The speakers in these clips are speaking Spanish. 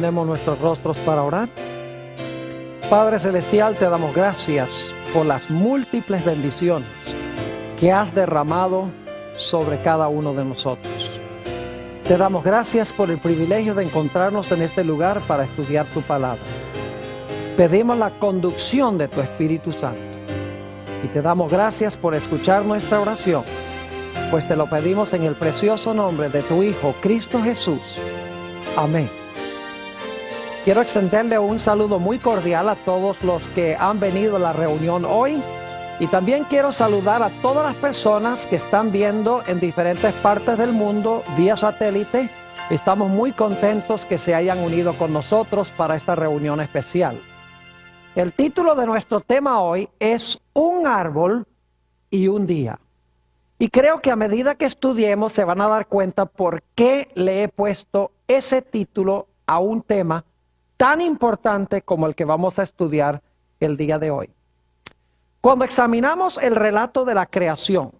Inclinemos nuestros rostros para orar. Padre Celestial, te damos gracias por las múltiples bendiciones que has derramado sobre cada uno de nosotros. Te damos gracias por el privilegio de encontrarnos en este lugar para estudiar tu palabra. Pedimos la conducción de tu Espíritu Santo y te damos gracias por escuchar nuestra oración, pues te lo pedimos en el precioso nombre de tu Hijo, Cristo Jesús. Amén. Quiero extenderle un saludo muy cordial a todos los que han venido a la reunión hoy. Y también quiero saludar a todas las personas que están viendo en diferentes partes del mundo vía satélite. Estamos muy contentos que se hayan unido con nosotros para esta reunión especial. El título de nuestro tema hoy es Un árbol y un día. Y creo que a medida que estudiemos se van a dar cuenta por qué le he puesto ese título a un tema tan importante como el que vamos a estudiar el día de hoy. Cuando examinamos el relato de la creación,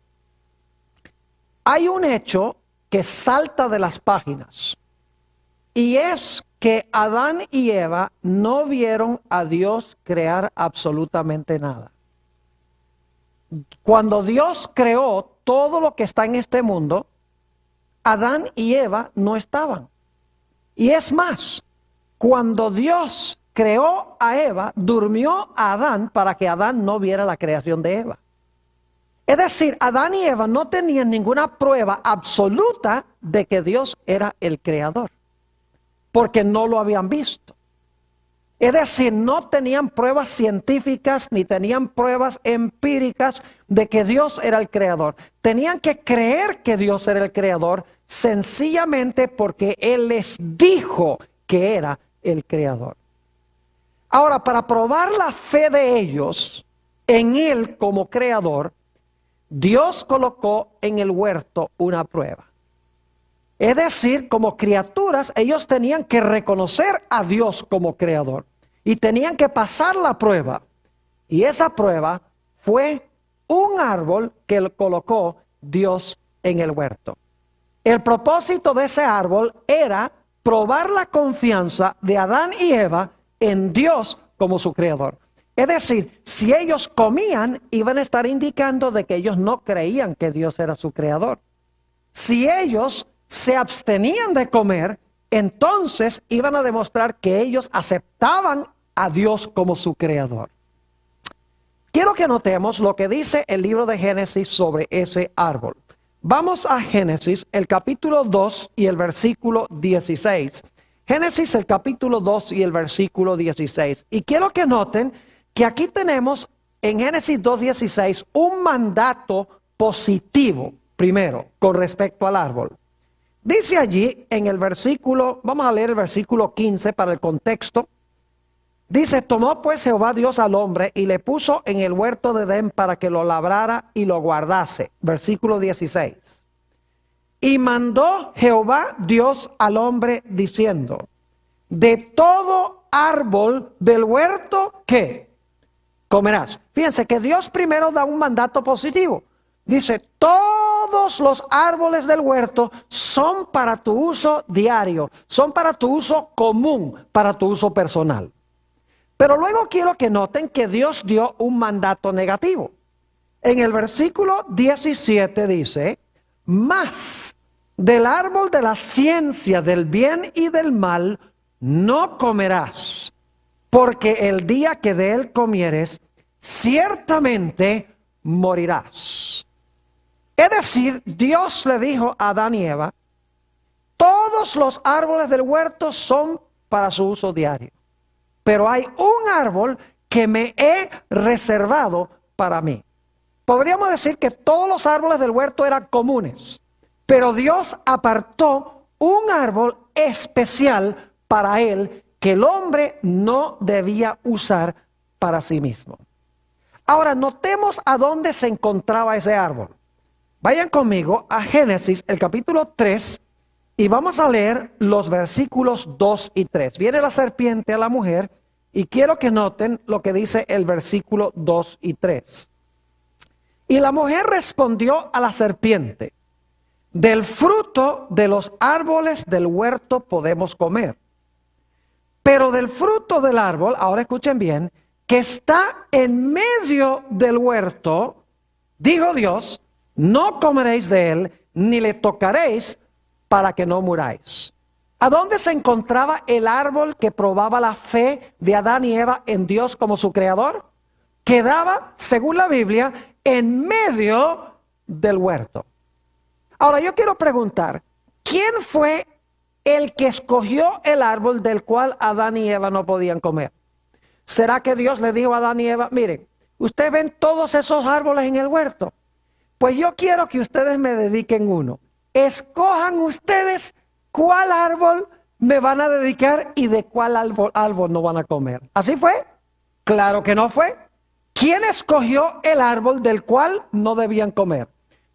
hay un hecho que salta de las páginas, y es que Adán y Eva no vieron a Dios crear absolutamente nada. Cuando Dios creó todo lo que está en este mundo, Adán y Eva no estaban. Y es más, cuando Dios creó a Eva, durmió a Adán para que Adán no viera la creación de Eva. Es decir, Adán y Eva no tenían ninguna prueba absoluta de que Dios era el creador, porque no lo habían visto. Es decir, no tenían pruebas científicas ni tenían pruebas empíricas de que Dios era el creador. Tenían que creer que Dios era el creador sencillamente porque Él les dijo que era el creador. Ahora, para probar la fe de ellos en Él como creador, Dios colocó en el huerto una prueba. Es decir, como criaturas, ellos tenían que reconocer a Dios como creador y tenían que pasar la prueba. Y esa prueba fue un árbol que colocó Dios en el huerto. El propósito de ese árbol era probar la confianza de Adán y Eva en Dios como su creador. Es decir, si ellos comían, iban a estar indicando de que ellos no creían que Dios era su creador. Si ellos se abstenían de comer, entonces iban a demostrar que ellos aceptaban a Dios como su creador. Quiero que notemos lo que dice el libro de Génesis sobre ese árbol. Vamos a Génesis, el capítulo 2 y el versículo 16. Génesis, el capítulo 2 y el versículo 16. Y quiero que noten que aquí tenemos en Génesis 2:16 un mandato positivo, primero, con respecto al árbol. Dice allí en el versículo, vamos a leer el versículo 15 para el contexto. Dice, tomó pues Jehová Dios al hombre y le puso en el huerto de Edén para que lo labrara y lo guardase. Versículo 16. Y mandó Jehová Dios al hombre diciendo, de todo árbol del huerto, ¿qué? Comerás. Fíjense que Dios primero da un mandato positivo. Dice, todos los árboles del huerto son para tu uso diario, son para tu uso común, para tu uso personal. Pero luego quiero que noten que Dios dio un mandato negativo. En el versículo 17 dice, mas del árbol de la ciencia del bien y del mal no comerás, porque el día que de él comieres, ciertamente morirás. Es decir, Dios le dijo a Adán y Eva, todos los árboles del huerto son para su uso diario, pero hay un árbol que me he reservado para mí. Podríamos decir que todos los árboles del huerto eran comunes, pero Dios apartó un árbol especial para él que el hombre no debía usar para sí mismo. Ahora, notemos a dónde se encontraba ese árbol. Vayan conmigo a Génesis, el capítulo 3, y vamos a leer los versículos 2 y 3. Viene la serpiente a la mujer, y quiero que noten lo que dice el versículo 2 y 3. Y la mujer respondió a la serpiente, del fruto de los árboles del huerto podemos comer, Pero del fruto del árbol, ahora escuchen bien, que está en medio del huerto, dijo Dios, no comeréis de él, ni le tocaréis para que no muráis. ¿A dónde se encontraba el árbol que probaba la fe de Adán y Eva en Dios como su creador? Quedaba, según la Biblia, en medio del huerto. Ahora yo quiero preguntar, ¿quién fue el que escogió el árbol del cual Adán y Eva no podían comer? ¿Será que Dios le dijo a Adán y Eva, miren, ustedes ven todos esos árboles en el huerto? Pues yo quiero que ustedes me dediquen uno. Escojan ustedes cuál árbol me van a dedicar y de cuál árbol no van a comer. ¿Así fue? Claro que no fue. ¿Quién escogió el árbol del cual no debían comer?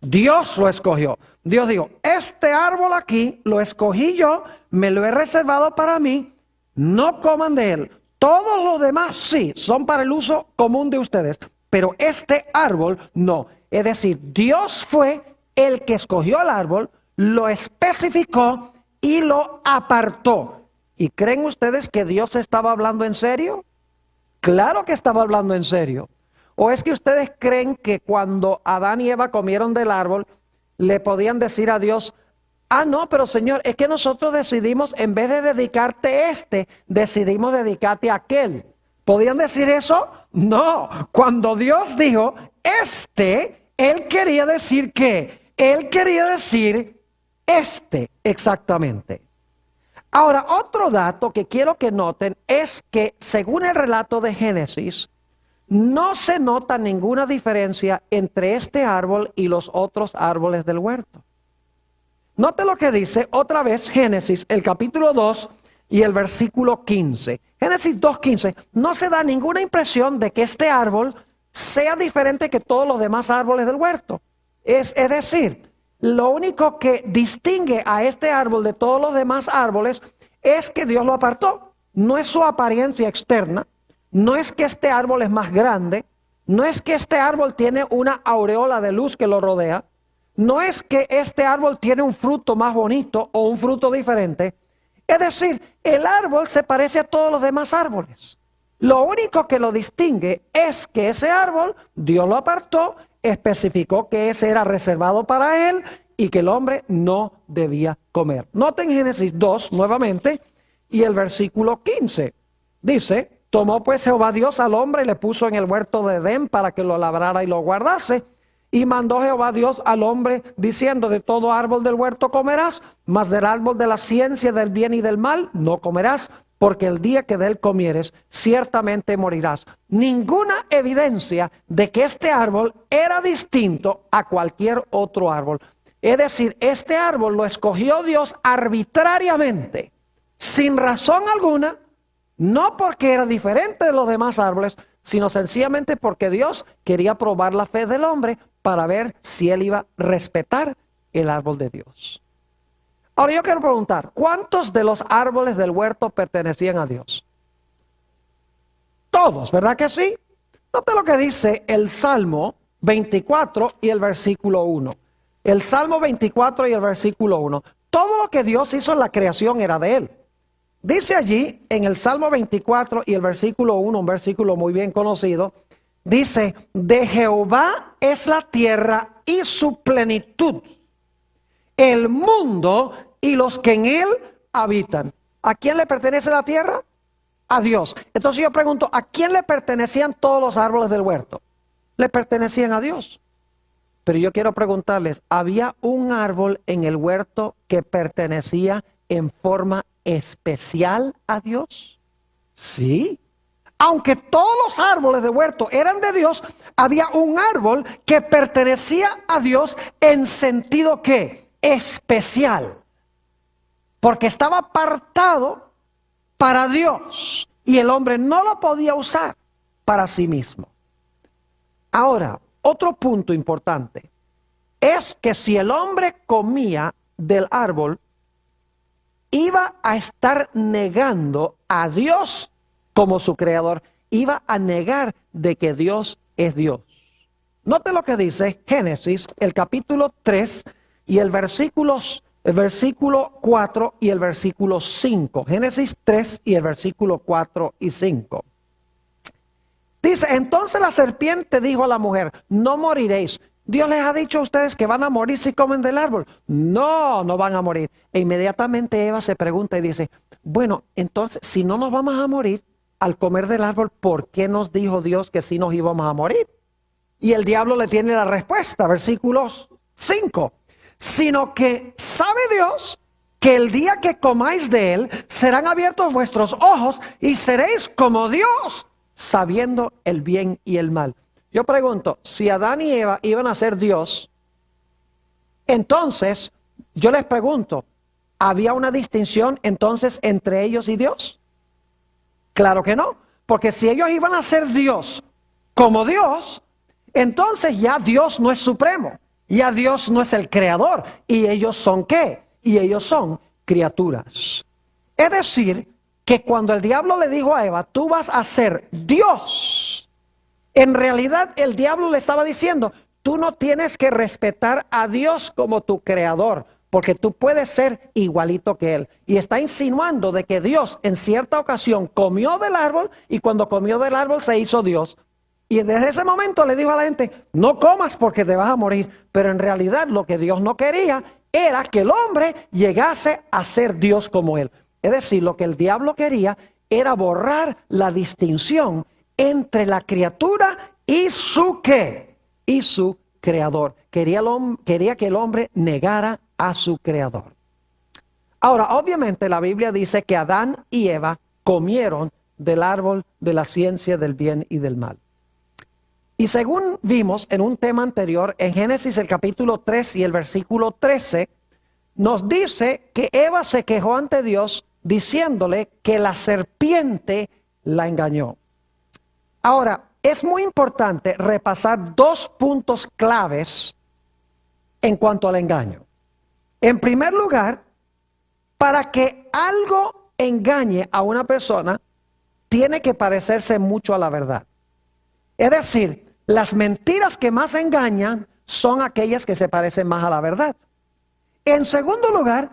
Dios lo escogió. Dios dijo, este árbol aquí lo escogí yo, me lo he reservado para mí, no coman de él. Todos los demás sí, son para el uso común de ustedes, pero este árbol no. Es decir, Dios fue el que escogió el árbol, lo especificó y lo apartó. ¿Y creen ustedes que Dios estaba hablando en serio? Claro que estaba hablando en serio. ¿O es que ustedes creen que cuando Adán y Eva comieron del árbol, le podían decir a Dios, ah, no, pero Señor, es que nosotros decidimos, en vez de dedicarte decidimos dedicarte a aquel? ¿Podían decir eso? No. Cuando Dios dijo, Él quería decir ¿qué? Él quería decir exactamente. Ahora, otro dato que quiero que noten es que, según el relato de Génesis, no se nota ninguna diferencia entre este árbol y los otros árboles del huerto. Note lo que dice otra vez Génesis, el capítulo 2 y el versículo 15. Génesis 2:15, no se da ninguna impresión de que este árbol sea diferente que todos los demás árboles del huerto. Es decir, lo único que distingue a este árbol de todos los demás árboles es que Dios lo apartó. No es su apariencia externa, no es que este árbol es más grande, no es que este árbol tiene una aureola de luz que lo rodea, no es que este árbol tiene un fruto más bonito o un fruto diferente. Es decir, el árbol se parece a todos los demás árboles. Lo único que lo distingue es que ese árbol, Dios lo apartó, especificó que ese era reservado para él y que el hombre no debía comer. Noten Génesis 2 nuevamente y el versículo 15. Dice, tomó pues Jehová Dios al hombre y le puso en el huerto de Edén para que lo labrara y lo guardase. Y mandó Jehová Dios al hombre diciendo, de todo árbol del huerto comerás, mas del árbol de la ciencia del bien y del mal no comerás, porque el día que de él comieres, ciertamente morirás. Ninguna evidencia de que este árbol era distinto a cualquier otro árbol. Es decir, este árbol lo escogió Dios arbitrariamente, sin razón alguna, no porque era diferente de los demás árboles, sino sencillamente porque Dios quería probar la fe del hombre para ver si él iba a respetar el árbol de Dios. Ahora yo quiero preguntar, ¿cuántos de los árboles del huerto pertenecían a Dios? Todos, ¿verdad que sí? Note lo que dice el Salmo 24 y el versículo 1. El Salmo 24 y el versículo 1. Todo lo que Dios hizo en la creación era de él. Dice allí en el Salmo 24 y el versículo 1, un versículo muy bien conocido, dice, de Jehová es la tierra y su plenitud, el mundo y los que en él habitan. ¿A quién le pertenece la tierra? A Dios. Entonces yo pregunto, ¿a quién le pertenecían todos los árboles del huerto? Le pertenecían a Dios. Pero yo quiero preguntarles, ¿había un árbol en el huerto que pertenecía en forma especial a Dios? Sí. Aunque todos los árboles del huerto eran de Dios, había un árbol que pertenecía a Dios en sentido que especial. Porque estaba apartado para Dios y el hombre no lo podía usar para sí mismo. Ahora, otro punto importante es que si el hombre comía del árbol, iba a estar negando a Dios como su creador. Iba a negar de que Dios es Dios. Note lo que dice Génesis, el capítulo 3 y el versículos el versículo 4 y el versículo 5. Génesis 3 y el versículo 4 y 5. Dice, entonces la serpiente dijo a la mujer, no moriréis. Dios les ha dicho a ustedes que van a morir si comen del árbol. No, no van a morir. E inmediatamente Eva se pregunta y dice, bueno, entonces si no nos vamos a morir al comer del árbol, ¿por qué nos dijo Dios que sí nos íbamos a morir? Y el diablo le tiene la respuesta, versículos 5. Sino que sabe Dios que el día que comáis de él, serán abiertos vuestros ojos y seréis como Dios, sabiendo el bien y el mal. Yo pregunto, si Adán y Eva iban a ser Dios, entonces yo les pregunto, ¿había una distinción entonces entre ellos y Dios? Claro que no, porque si ellos iban a ser Dios como Dios, entonces ya Dios no es supremo, ya Dios no es el creador, y ellos son ¿qué? Y ellos son criaturas. Es decir, que cuando el diablo le dijo a Eva, tú vas a ser Dios, en realidad el diablo le estaba diciendo, tú no tienes que respetar a Dios como tu creador, porque tú puedes ser igualito que él. Y está insinuando de que Dios en cierta ocasión comió del árbol, y cuando comió del árbol se hizo Dios. Y desde ese momento le dijo a la gente, no comas porque te vas a morir. Pero en realidad lo que Dios no quería era que el hombre llegase a ser Dios como él. Es decir, lo que el diablo quería era borrar la distinción entre la criatura y su ¿qué? Y su creador. Quería que el hombre negara a su creador. Ahora, obviamente la Biblia dice que Adán y Eva comieron del árbol de la ciencia del bien y del mal. Y según vimos en un tema anterior, en Génesis el capítulo 3 y el versículo 13, nos dice que Eva se quejó ante Dios diciéndole que la serpiente la engañó. Ahora, es muy importante repasar dos puntos claves en cuanto al engaño. En primer lugar, para que algo engañe a una persona, tiene que parecerse mucho a la verdad. Es decir, las mentiras que más engañan son aquellas que se parecen más a la verdad. En segundo lugar,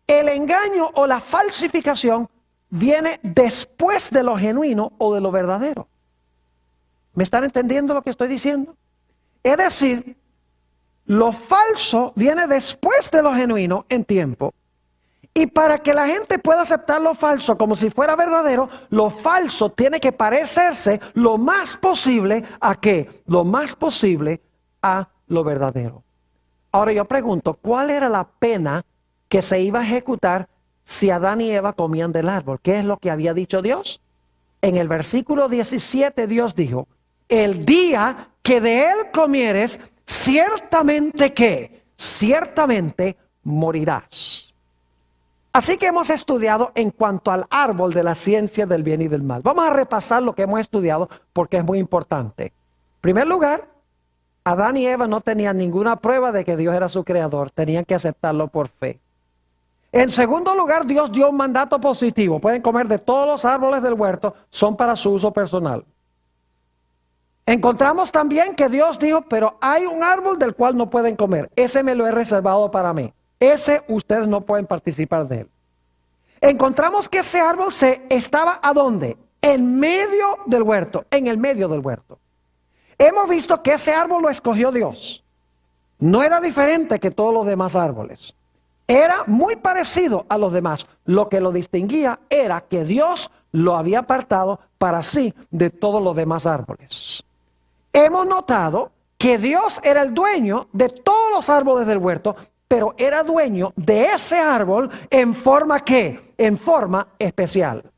el engaño o la falsificación viene después de lo genuino o de lo verdadero. ¿Me están entendiendo lo que estoy diciendo? Es decir, lo falso viene después de lo genuino en tiempo. Y para que la gente pueda aceptar lo falso como si fuera verdadero, lo falso tiene que parecerse lo más posible ¿a qué? Lo más posible a lo verdadero. Ahora yo pregunto, ¿cuál era la pena que se iba a ejecutar si Adán y Eva comían del árbol? ¿Qué es lo que había dicho Dios? En el versículo 17 Dios dijo, el día que de él comieres, ciertamente ¿qué? Ciertamente morirás. Así que hemos estudiado en cuanto al árbol de la ciencia del bien y del mal. Vamos a repasar lo que hemos estudiado porque es muy importante. En primer lugar, Adán y Eva no tenían ninguna prueba de que Dios era su creador. Tenían que aceptarlo por fe. En segundo lugar, Dios dio un mandato positivo. Pueden comer de todos los árboles del huerto, son para su uso personal. Encontramos también que Dios dijo, pero hay un árbol del cual no pueden comer. Ese me lo he reservado para mí. Ese ustedes no pueden participar de él. Encontramos que ese árbol estaba ¿a dónde? En medio del huerto, en el medio del huerto. Hemos visto que ese árbol lo escogió Dios. No era diferente que todos los demás árboles. Era muy parecido a los demás. Lo que lo distinguía era que Dios lo había apartado para sí de todos los demás árboles. Hemos notado que Dios era el dueño de todos los árboles del huerto, pero era dueño de ese árbol en forma ¿qué? En forma especial.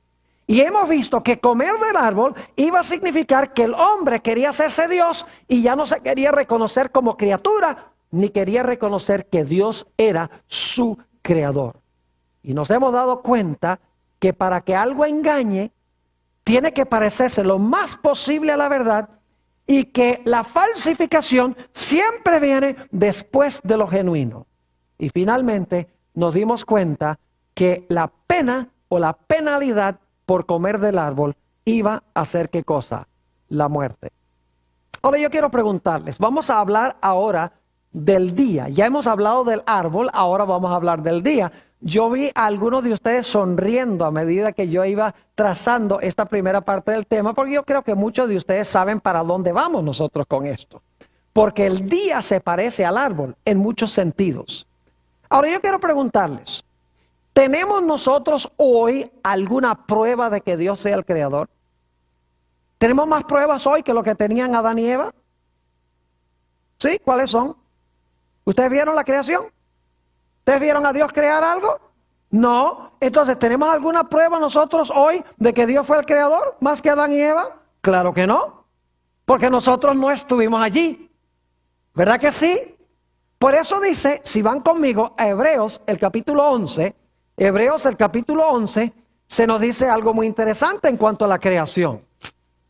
Y hemos visto que comer del árbol iba a significar que el hombre quería hacerse Dios y ya no se quería reconocer como criatura, ni quería reconocer que Dios era su creador. Y nos hemos dado cuenta que para que algo engañe, tiene que parecerse lo más posible a la verdad y que la falsificación siempre viene después de lo genuino. Y finalmente nos dimos cuenta que la pena o la penalidad por comer del árbol iba a ser ¿qué cosa? La muerte. Ahora yo quiero preguntarles, vamos a hablar ahora del día. Ya hemos hablado del árbol, ahora vamos a hablar del día. Yo vi a algunos de ustedes sonriendo a medida que yo iba trazando esta primera parte del tema, porque yo creo que muchos de ustedes saben para dónde vamos nosotros con esto. Porque el día se parece al árbol en muchos sentidos. Ahora yo quiero preguntarles, ¿tenemos nosotros hoy alguna prueba de que Dios sea el creador? ¿Tenemos más pruebas hoy que lo que tenían Adán y Eva? ¿Sí? ¿Cuáles son? ¿Ustedes vieron la creación? ¿Ustedes vieron a Dios crear algo? No. Entonces, ¿tenemos alguna prueba nosotros hoy de que Dios fue el creador más que Adán y Eva? Claro que no. Porque nosotros no estuvimos allí. ¿Verdad que sí? Por eso dice, si van conmigo a Hebreos, el capítulo 11, Hebreos, el capítulo 11, se nos dice algo muy interesante en cuanto a la creación.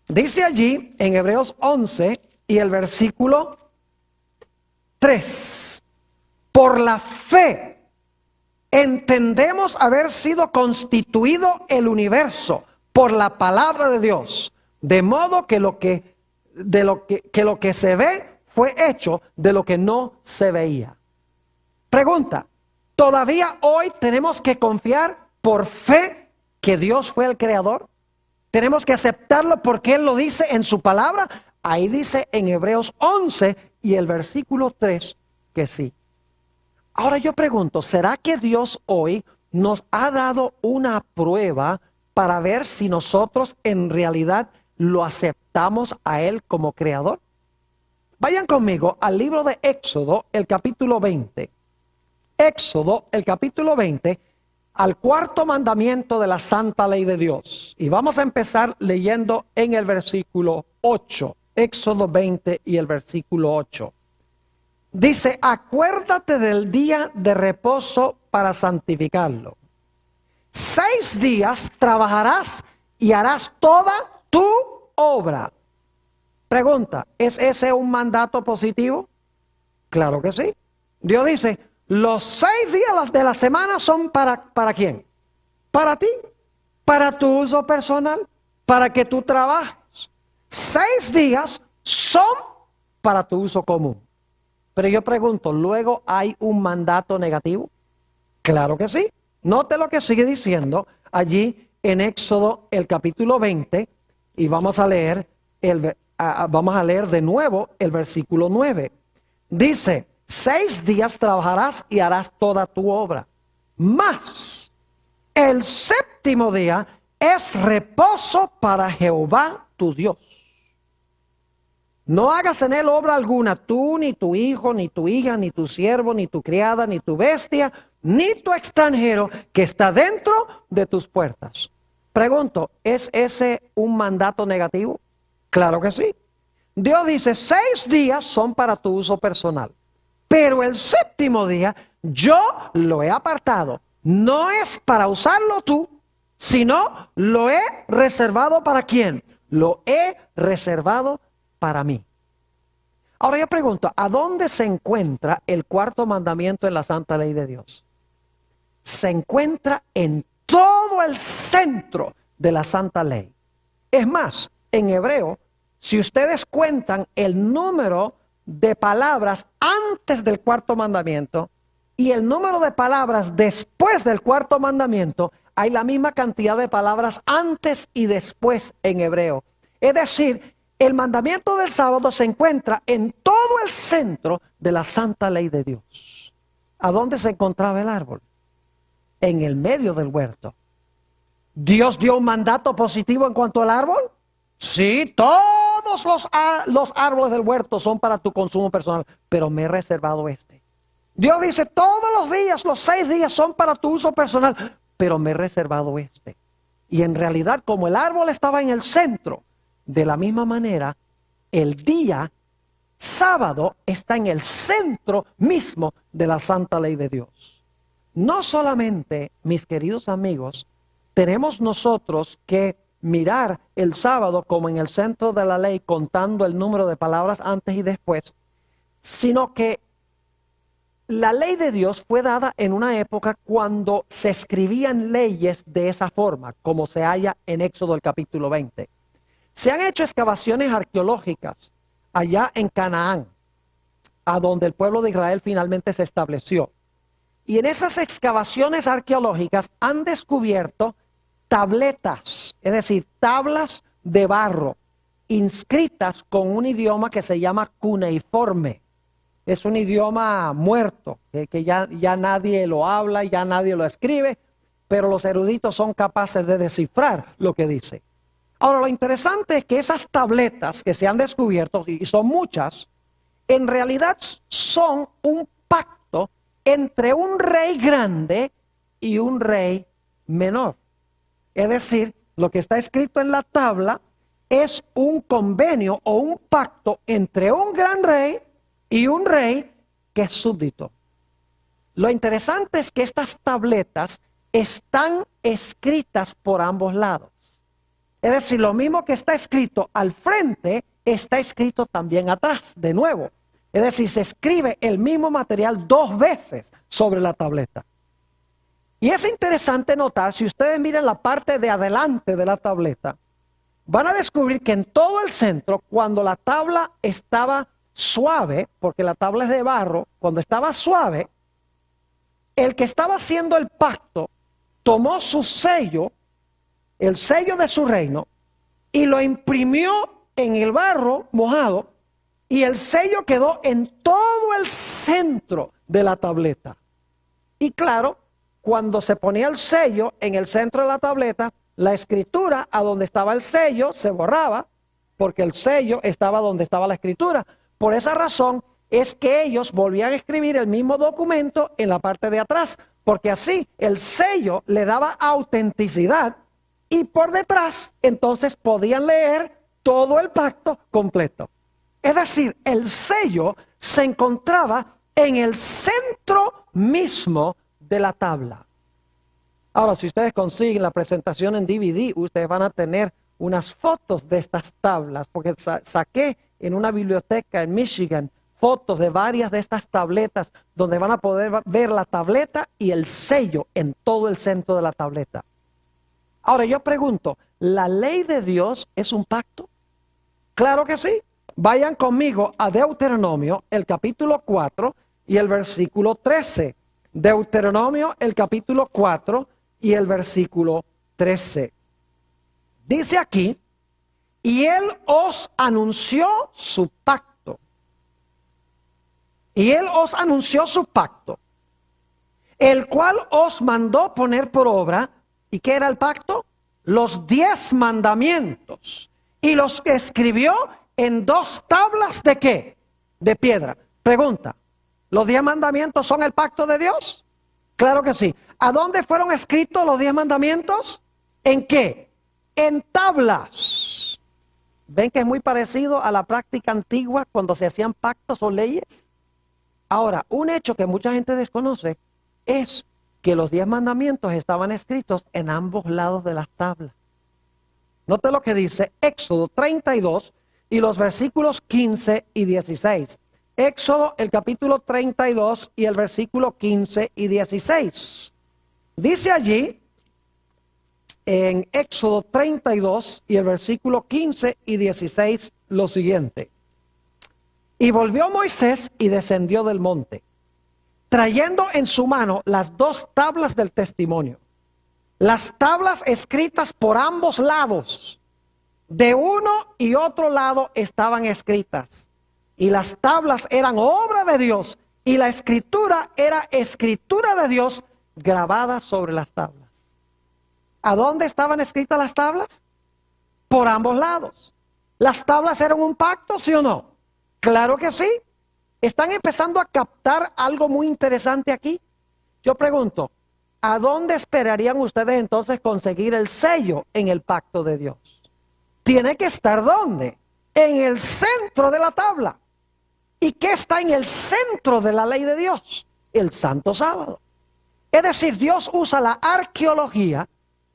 Dice allí, en Hebreos 11 y el versículo 3, por la fe entendemos haber sido constituido el universo por la palabra de Dios, de modo que lo que se ve fue hecho de lo que no se veía. Pregunta, ¿todavía hoy tenemos que confiar por fe que Dios fue el creador? ¿Tenemos que aceptarlo porque Él lo dice en su palabra? Ahí dice en Hebreos 11 y el versículo 3 que sí. Ahora yo pregunto, ¿será que Dios hoy nos ha dado una prueba para ver si nosotros en realidad lo aceptamos a Él como creador? Vayan conmigo al libro de Éxodo, el capítulo 20. Éxodo, el capítulo 20, al cuarto mandamiento de la santa ley de Dios. Y vamos a empezar leyendo en el versículo 8. Éxodo 20 y el versículo 8. Dice, acuérdate del día de reposo para santificarlo. 6 días trabajarás y harás toda tu obra. Pregunta, ¿es ese un mandato positivo? Claro que sí. Dios dice, los 6 días de la semana son ¿para quién? Para ti, para tu uso personal, para que tú trabajes. 6 días son para tu uso común. Pero yo pregunto, ¿luego hay un mandato negativo? Claro que sí. Note lo que sigue diciendo allí en Éxodo el capítulo 20 y vamos a leer de nuevo el versículo 9. Dice, 6 días trabajarás y harás toda tu obra. Mas el séptimo día es reposo para Jehová tu Dios. No hagas en él obra alguna, tú, ni tu hijo, ni tu hija, ni tu siervo, ni tu criada, ni tu bestia, ni tu extranjero que está dentro de tus puertas. Pregunto, ¿es ese un mandato negativo? Claro que sí. Dios dice, 6 días son para tu uso personal, pero el séptimo día yo lo he apartado. No es para usarlo tú, sino lo he reservado ¿para quién? Lo he reservado para mí. Ahora yo pregunto, ¿a dónde se encuentra el cuarto mandamiento en la santa ley de Dios? Se encuentra en todo el centro de la santa ley. Es más, en hebreo, si ustedes cuentan el número de palabras antes del cuarto mandamiento y el número de palabras después del cuarto mandamiento, hay la misma cantidad de palabras antes y después en hebreo. Es decir, el mandamiento del sábado se encuentra en todo el centro de la santa ley de Dios. ¿A dónde se encontraba el árbol? En el medio del huerto. ¿Dios dio un mandato positivo en cuanto al árbol? Sí, todos los árboles del huerto son para tu consumo personal, pero me he reservado este. Dios dice, todos los días, los 6 días son para tu uso personal, pero me he reservado este. Y en realidad, como el árbol estaba en el centro, de la misma manera, el día sábado está en el centro mismo de la santa ley de Dios. No solamente, mis queridos amigos, tenemos nosotros que mirar el sábado como en el centro de la ley, contando el número de palabras antes y después, sino que la ley de Dios fue dada en una época cuando se escribían leyes de esa forma, como se halla en Éxodo el capítulo 20. Se han hecho excavaciones arqueológicas allá en Canaán. a donde el pueblo de Israel finalmente se estableció. Y en esas excavaciones arqueológicas han descubierto tabletas, es decir, tablas de barro, inscritas con un idioma que se llama cuneiforme. Es un idioma muerto, que ya nadie lo habla, ya nadie lo escribe, pero los eruditos son capaces de descifrar lo que dice. Ahora, lo interesante es que esas tabletas que se han descubierto, y son muchas, en realidad son un pacto entre un rey grande y un rey menor. Es decir, lo que está escrito en la tabla es un convenio o un pacto entre un gran rey y un rey que es súbdito. Lo interesante es que estas tabletas están escritas por ambos lados. Es decir, lo mismo que está escrito al frente, está escrito también atrás, de nuevo. Es decir, se escribe el mismo material 2 veces sobre la tableta. Y es interesante notar, si ustedes miran la parte de adelante de la tableta, van a descubrir que en todo el centro, cuando la tabla estaba suave, porque la tabla es de barro, cuando estaba suave, el que estaba haciendo el pacto tomó su sello, el sello de su reino, y lo imprimió en el barro mojado, y el sello quedó en todo el centro de la tableta. Y claro, cuando se ponía el sello en el centro de la tableta, la escritura a donde estaba el sello se borraba, porque el sello estaba donde estaba la escritura. Por esa razón es que ellos volvían a escribir el mismo documento en la parte de atrás, porque así el sello le daba autenticidad y por detrás entonces podían leer todo el pacto completo. Es decir, el sello se encontraba en el centro mismo de la tabla. Ahora, si ustedes consiguen la presentación en DVD, ustedes van a tener unas fotos de estas tablas, porque saqué en una biblioteca en Michigan fotos de varias de estas tabletas, donde van a poder ver la tableta y el sello en todo el centro de la tableta. Ahora yo pregunto, ¿la ley de Dios es un pacto? Claro que sí. Vayan conmigo a Deuteronomio, el capítulo 4 y el versículo 13. Deuteronomio, el capítulo 4 y el versículo 13. Dice aquí, y él os anunció su pacto. Y él os anunció su pacto, el cual os mandó poner por obra. ¿Y qué era el pacto? Los 10 mandamientos. Y los escribió en 2 tablas de ¿qué? De piedra. Pregunta, ¿los 10 mandamientos son el pacto de Dios? Claro que sí. ¿A dónde fueron escritos los 10 mandamientos? ¿En qué? En tablas. ¿Ven que es muy parecido a la práctica antigua cuando se hacían pactos o leyes? Ahora, un hecho que mucha gente desconoce es que los 10 mandamientos estaban escritos en ambos lados de las tablas. Note lo que dice Éxodo 32 y los versículos 15 y 16. Éxodo, el capítulo 32 y el versículo 15 y 16. Dice allí, en Éxodo 32 y el versículo 15 y 16, lo siguiente. Y volvió Moisés y descendió del monte, trayendo en su mano las 2 tablas del testimonio. Las tablas escritas por ambos lados, de uno y otro lado estaban escritas. Y las tablas eran obra de Dios y la escritura era escritura de Dios grabada sobre las tablas. ¿A dónde estaban escritas las tablas? Por ambos lados. ¿Las tablas eran un pacto, sí o no? Claro que sí. Están empezando a captar algo muy interesante aquí. Yo pregunto, ¿a dónde esperarían ustedes entonces conseguir el sello en el pacto de Dios? Tiene que estar ¿dónde? En el centro de la tabla. ¿Y qué está en el centro de la ley de Dios? El Santo Sábado. Es decir, Dios usa la arqueología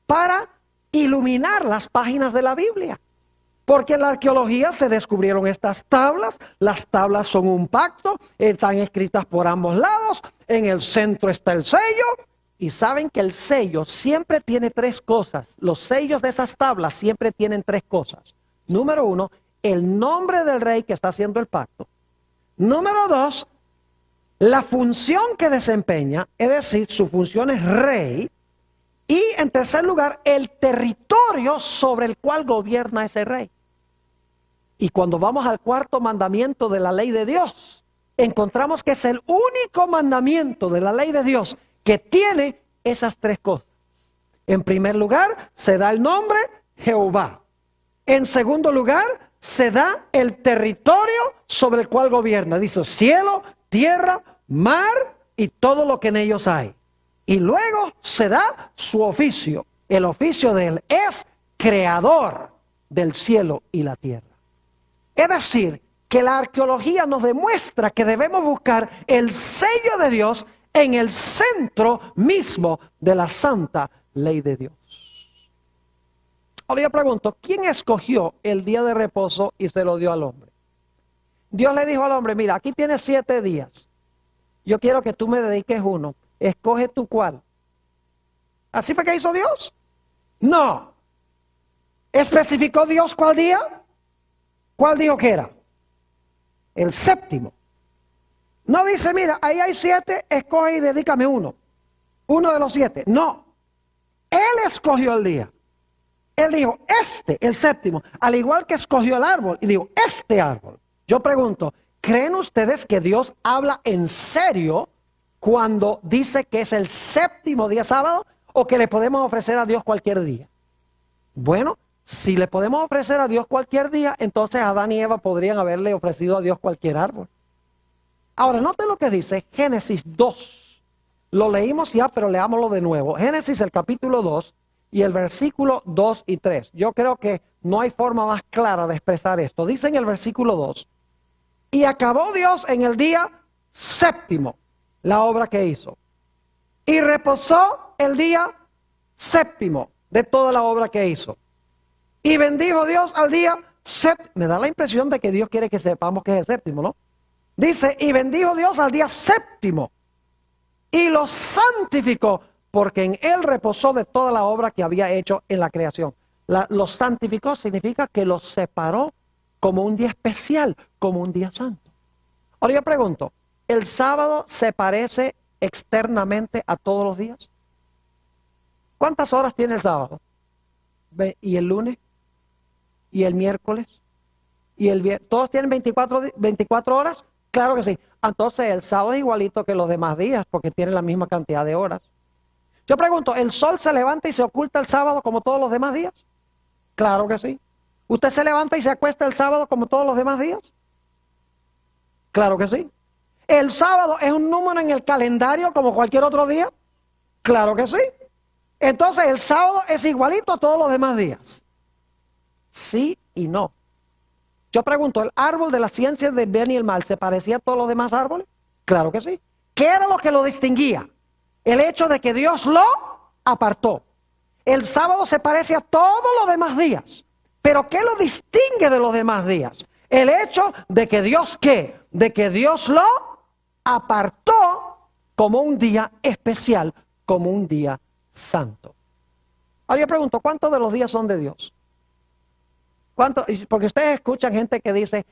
para iluminar las páginas de la Biblia. Porque en la arqueología se descubrieron estas tablas. Las tablas son un pacto, están escritas por ambos lados. En el centro está el sello. Y saben que el sello siempre tiene 3 cosas. Los sellos de esas tablas siempre tienen 3 cosas. Número 1, el nombre del rey que está haciendo el pacto. Número 2, la función que desempeña, es decir, su función es rey. Y en tercer lugar, el territorio sobre el cual gobierna ese rey. Y cuando vamos al cuarto mandamiento de la ley de Dios, encontramos que es el único mandamiento de la ley de Dios que tiene esas tres cosas. En primer lugar, se da el nombre Jehová. En segundo lugar, se da el territorio sobre el cual gobierna. Dice cielo, tierra, mar y todo lo que en ellos hay. Y luego se da su oficio. El oficio de él es creador del cielo y la tierra. Es decir, que la arqueología nos demuestra que debemos buscar el sello de Dios en el centro mismo de la santa ley de Dios. Ahora yo pregunto, ¿quién escogió el día de reposo y se lo dio al hombre? Dios le dijo al hombre, mira, aquí tienes 7 días. Yo quiero que tú me dediques uno. Escoge tú cuál. ¿Así fue que hizo Dios? No. ¿Especificó Dios cuál día? ¿Cuál dijo que era? El séptimo. No dice, mira, ahí hay 7, escoge y dedícame uno. Uno de los 7. No. Él escogió el día. Él dijo, el séptimo, al igual que escogió el árbol, y dijo, este árbol. Yo pregunto, ¿creen ustedes que Dios habla en serio cuando dice que es el séptimo día sábado o que le podemos ofrecer a Dios cualquier día? Bueno, si le podemos ofrecer a Dios cualquier día, entonces Adán y Eva podrían haberle ofrecido a Dios cualquier árbol. Ahora, noten lo que dice Génesis 2. Lo leímos ya, pero leámoslo de nuevo. Génesis, el capítulo 2 y el versículo 2 y 3. Yo creo que no hay forma más clara de expresar esto. Dice en el versículo 2, y acabó Dios en el día séptimo la obra que hizo. Y reposó el día séptimo de toda la obra que hizo. Y bendijo Dios al día séptimo. Me da la impresión de que Dios quiere que sepamos que es el séptimo, ¿no? Dice, y bendijo Dios al día séptimo. Y lo santificó, porque en él reposó de toda la obra que había hecho en la creación. Lo santificó significa que lo separó como un día especial, como un día santo. Ahora yo pregunto, ¿el sábado se parece externamente a todos los días? ¿Cuántas horas tiene el sábado? ¿Y el lunes? ¿Y el miércoles? ¿Y el viernes? ¿Todos tienen 24 horas? Claro que sí. Entonces el sábado es igualito que los demás días porque tiene la misma cantidad de horas. Yo pregunto, ¿el sol se levanta y se oculta el sábado como todos los demás días? Claro que sí. ¿Usted se levanta y se acuesta el sábado como todos los demás días? Claro que sí. ¿El sábado es un número en el calendario como cualquier otro día? Claro que sí. Entonces el sábado es igualito a todos los demás días. Sí y no. Yo pregunto, ¿el árbol de la ciencia del bien y el mal se parecía a todos los demás árboles? Claro que sí. ¿Qué era lo que lo distinguía? El hecho de que Dios lo apartó. El sábado se parece a todos los demás días. ¿Pero qué lo distingue de los demás días? El hecho de que Dios, ¿qué? De que Dios lo apartó como un día especial, como un día santo. Ahora yo pregunto, ¿cuántos de los días son de Dios? ¿Cuántos? Porque ustedes escuchan gente que dice,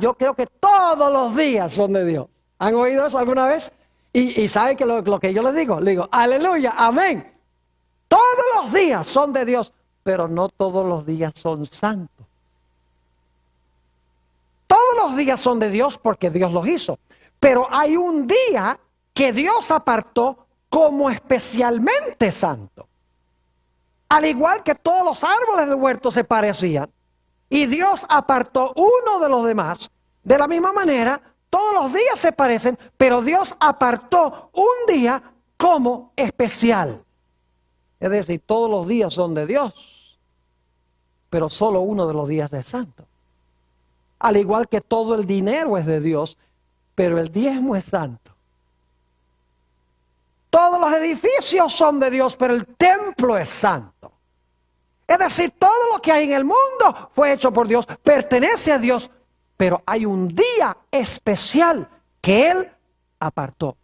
yo creo que todos los días son de Dios. ¿Han oído eso alguna vez? Y ¿saben que lo que yo les digo? Le digo, aleluya, amén. Todos los días son de Dios, pero no todos los días son santos. Todos los días son de Dios porque Dios los hizo. Pero hay un día que Dios apartó como especialmente santo. Al igual que todos los árboles del huerto se parecían. Y Dios apartó uno de los demás. De la misma manera, todos los días se parecen, pero Dios apartó un día como especial. Es decir, todos los días son de Dios, pero solo uno de los días es santo. Al igual que todo el dinero es de Dios, pero el diezmo es santo. Todos los edificios son de Dios, pero el templo es santo. Es decir, todo lo que hay en el mundo fue hecho por Dios, pertenece a Dios, pero hay un día especial que Él apartó.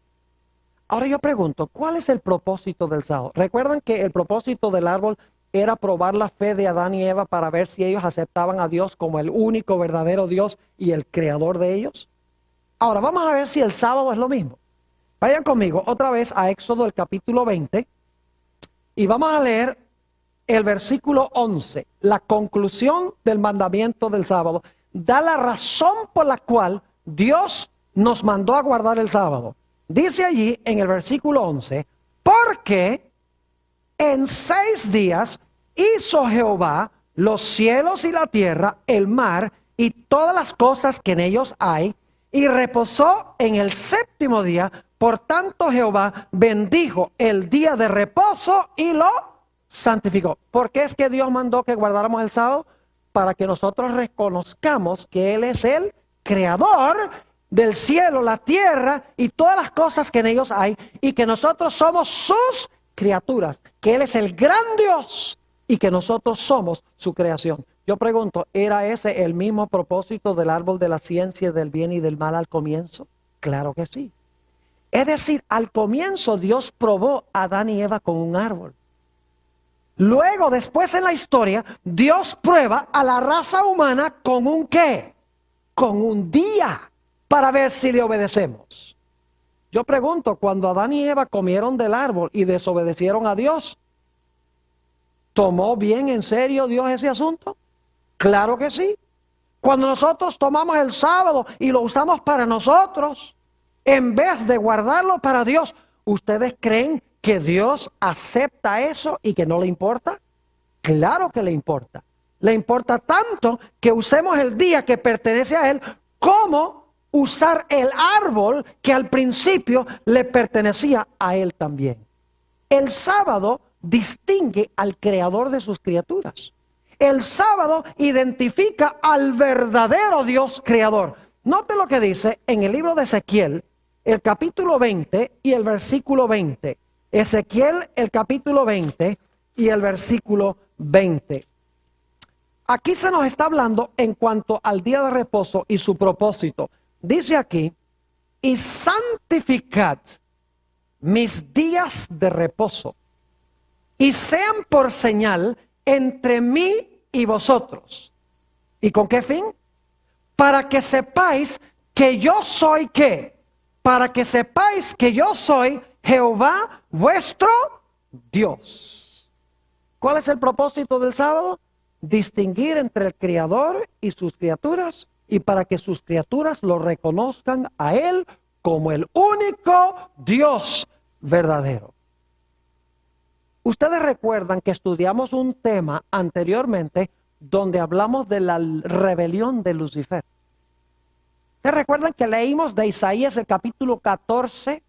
Ahora yo pregunto, ¿cuál es el propósito del sábado? ¿Recuerdan que el propósito del árbol era probar la fe de Adán y Eva para ver si ellos aceptaban a Dios como el único verdadero Dios y el creador de ellos? Ahora vamos a ver si el sábado es lo mismo. Vayan conmigo otra vez a Éxodo el capítulo 20 y vamos a leer el versículo 11. La conclusión del mandamiento del sábado da la razón por la cual Dios nos mandó a guardar el sábado. Dice allí en el versículo 11, porque en 6 días hizo Jehová los cielos y la tierra, el mar y todas las cosas que en ellos hay, y reposó en el 7º día. Por tanto Jehová bendijo el día de reposo y lo santificó. ¿Por qué es que Dios mandó que guardáramos el sábado? Para que nosotros reconozcamos que Él es el creador del cielo, la tierra y todas las cosas que en ellos hay, y que nosotros somos sus criaturas, que Él es el gran Dios y que nosotros somos su creación. Yo pregunto, ¿era ese el mismo propósito del árbol de la ciencia del bien y del mal al comienzo? Claro que sí. Es decir, al comienzo Dios probó a Adán y Eva con un árbol. Luego, después en la historia, Dios prueba a la raza humana con un ¿qué? Con un día, para ver si le obedecemos. Yo pregunto, cuando Adán y Eva comieron del árbol y desobedecieron a Dios, ¿tomó bien en serio Dios ese asunto? Claro que sí. Cuando nosotros tomamos el sábado y lo usamos para nosotros, en vez de guardarlo para Dios, ¿ustedes creen que Dios acepta eso y que no le importa? Claro que le importa. Le importa tanto que usemos el día que pertenece a Él como usar el árbol que al principio le pertenecía a Él también. El sábado distingue al creador de sus criaturas. El sábado identifica al verdadero Dios creador. Note lo que dice en el libro de Ezequiel, el capítulo 20 y el versículo 20. Ezequiel, el capítulo 20 y el versículo 20. Aquí se nos está hablando en cuanto al día de reposo y su propósito. Dice aquí, y santificad mis días de reposo, y sean por señal entre mí y vosotros. ¿Y con qué fin? Para que sepáis que yo soy ¿qué? Para que sepáis que yo soy Jehová vuestro Dios. ¿Cuál es el propósito del sábado? Distinguir entre el Creador y sus criaturas, y para que sus criaturas lo reconozcan a Él como el único Dios verdadero. Ustedes recuerdan que estudiamos un tema anteriormente donde hablamos de la rebelión de Lucifer. ¿Ustedes recuerdan que leímos de Isaías el capítulo 14